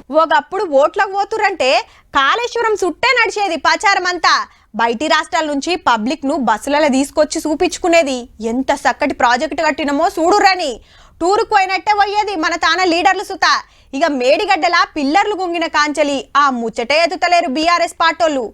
ఒకప్పుడు ఓట్లకు పోతురంటే కాళేశ్వరం చుట్టే నడిచేది ప్రచారం అంతా. బయటి రాష్ట్రాల నుంచి పబ్లిక్ ను బస్సులలో తీసుకొచ్చి చూపించుకునేది. ఎంత చక్కటి ప్రాజెక్టు కట్టినమో చూడురని టూరుకు పోయినట్టే పోయేది మన తాన లీడర్లు సుత. ఇక మేడిగడ్డల పిల్లర్లు గుంగిన కాంచలి ఆ ముచ్చటే ఎదుతలేరు బీఆర్ఎస్ పార్టోళ్ళు.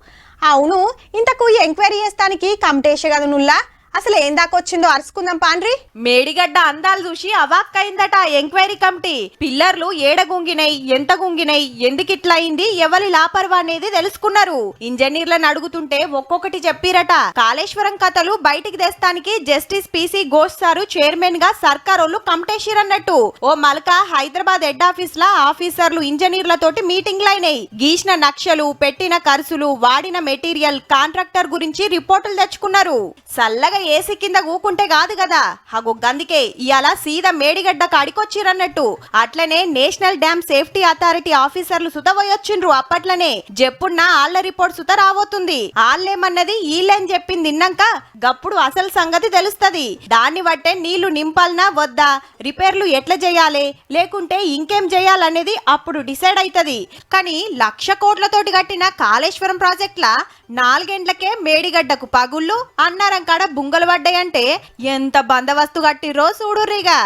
అవును, ఇంతకు ఎంక్వైరీ చేస్తానికి కమిటేషే కదా నుల్లా, అసలు ఏం దాకొచ్చిందో అరుచుకుందాం పాండ్రి. మేడిగడ్డ అందాలు చూసి అవాక్కైందట ఎంక్వైరీ కమిటీ. పిల్లర్లు ఏడ గుంగినై, ఎంత గుంగినై, ఎందుకిట్లా అయింది, ఎవరి లాపర్వా అనేది తెలుసుకున్నారు. ఇంజనీర్లను అడుగుతుంటే ఒక్కొక్కటి చెప్పిరట. కాళేశ్వరం కథలు బయటికి తెస్తానికి జస్టిస్ పిసి ఘోష్ సారు చైర్మన్ గా సర్కారోళ్ళు కమిటేసిరన్నట్టు. ఓ మల్క హైదరాబాద్ హెడ్ ఆఫీస్ లా ఆఫీసర్లు ఇంజనీర్లతోటి మీటింగ్లైనాయి. గీసిన నక్షలు, పెట్టిన ఖర్చులు, వాడిన మెటీరియల్, కాంట్రాక్టర్ గురించి రిపోర్టులు తెచ్చుకున్నారు. సల్లగా ఏసీ కింద కూకుంటే కాదు కదా, హగో గందుకే ఇయాల సీదా మేడిగడ్డ కాడికొచ్చిరన్నట్టు. అట్లనే నేషనల్ డ్యామ్ సేఫ్టీ అథారిటీ ఆఫీసర్లు సుత పోయొచ్చిండ్రు. అప్పట్లనే చెప్పున్న ఆళ్ల రిపోర్ట్ సుత రాబోతుంది. ఆళ్ళేమన్నది ఈళ్ళని చెప్పింది విన్నాక గప్పుడు అసలు సంగతి తెలుస్తది. దాన్ని బట్టే నీళ్లు నింపాలనా వద్దా, రిపేర్లు ఎట్లా చేయాలి, లేకుంటే ఇంకేం చేయాలనేది అప్పుడు డిసైడ్ అవుతుంది. కానీ 1,00,000 కోట్లతోటి కట్టిన కాళేశ్వరం ప్రాజెక్టుల 4 గంటలకే మేడిగడ్డకు పగుళ్ళు, అన్నారం కాడ బుంగలు పడ్డాయంటే ఎంత బందోబస్తు కట్టిర్రో చూడుర్రిగా.